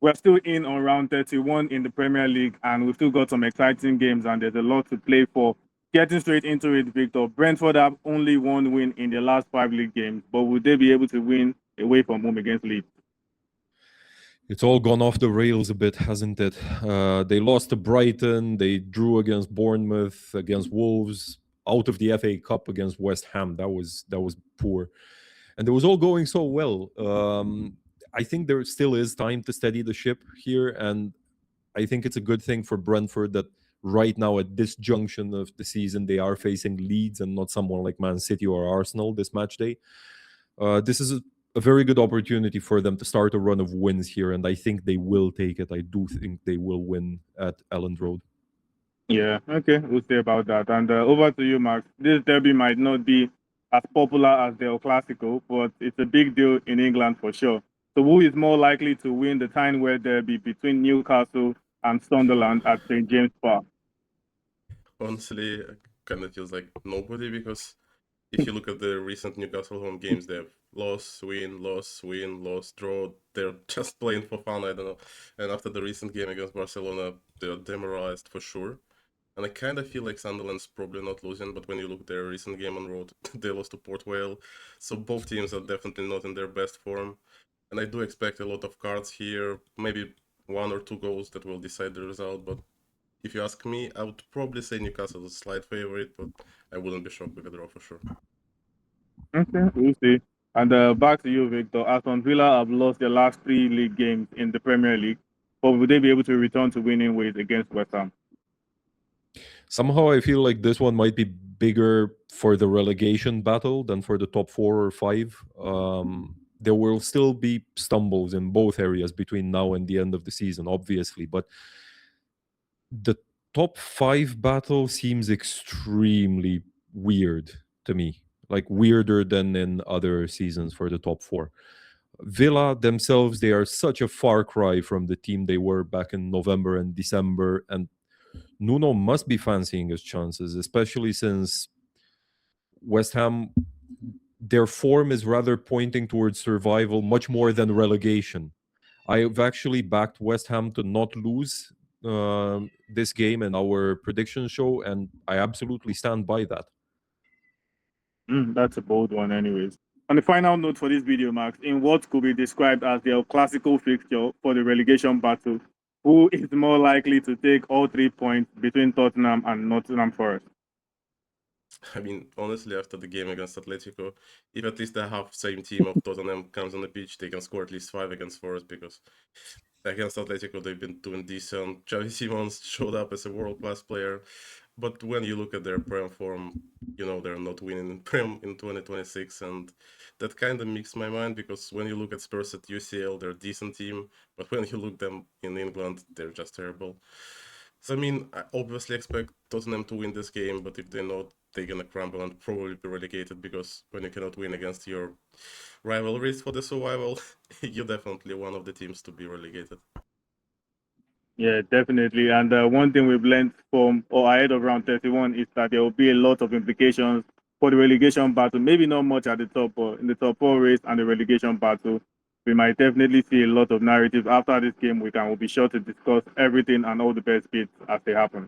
we're still in on round 31 in the Premier League, and we've still got some exciting games, and there's a lot to play for. Getting straight into it, Victor, Brentford have only one win in their last 5 league games, but will they be able to win away from home against Leeds? It's all gone off the rails a bit, hasn't it? They lost to Brighton, they drew against Bournemouth, against Wolves, out of the FA Cup against West Ham. That was poor, and it was all going so well. I think there still is time to steady the ship here, and I think it's a good thing for Brentford that right now at this junction of the season they are facing Leeds and not someone like Man City or Arsenal this match day. This is a very good opportunity for them to start a run of wins here, and I think they will take it. I do think they will win at Elland Road. Yeah, okay, we'll see about that. And over to you, Max. This derby might not be as popular as the El Clasico, but it's a big deal in England for sure. So, who is more likely to win the Tyne-Wear derby between Newcastle and Sunderland at St James Park? Honestly, it kind of feels like nobody, because if you look at the recent Newcastle home games, they have lost, win, lost, win, lost, draw. They're just playing for fun, I don't know. And after the recent game against Barcelona, they're demoralized for sure. And I kind of feel like Sunderland's probably not losing, but when you look at their recent game on road, they lost to Port Vale. So both teams are definitely not in their best form. And I do expect a lot of cards here, maybe 1 or 2 goals that will decide the result. But if you ask me, I would probably say Newcastle is a slight favorite, but I wouldn't be shocked with a draw for sure. Okay, we'll see. And back to you, Victor. Aston Villa have lost their last 3 league games in the Premier League, but will they be able to return to winning ways against West Ham? Somehow I feel like this one might be bigger for the relegation battle than for the top 4 or 5. There will still be stumbles in both areas between now and the end of the season, obviously, but the top 5 battle seems extremely weird to me, like weirder than in other seasons for the top 4. Villa themselves, they are such a far cry from the team they were back in November and December, and Nuno must be fancying his chances, especially since West Ham, their form is rather pointing towards survival much more than relegation. I've actually backed West Ham to not lose this game in our prediction show, and I absolutely stand by that. That's a bold one, anyways. On the final note for this video, Max, in what could be described as the classical fixture for the relegation battle, who is more likely to take all 3 points between Tottenham and Nottingham Forest? I mean, honestly, after the game against Atletico, if at least the half same team of Tottenham comes on the pitch, they can score at least 5 against Forest, because against Atletico they've been doing decent. Xavi Simons showed up as a world-class player, but when you look at their Prem form, you know they're not winning in Prem in 2026, and that kind of makes my mind, because when you look at Spurs at UCL, they're a decent team, but when you look them in England, they're just terrible. So I mean, I obviously expect Tottenham to win this game, but if they're not, they're gonna crumble and probably be relegated, because when you cannot win against your rivalries for the survival, you're definitely one of the teams to be relegated. Yeah, definitely. And one thing we've learned from or ahead of round 31 is that there will be a lot of implications for the relegation battle. Maybe not much at the top, but in the top 4 race and the relegation battle, we might definitely see a lot of narratives after this game week, and we'll be sure to discuss everything and all the best bits as they happen.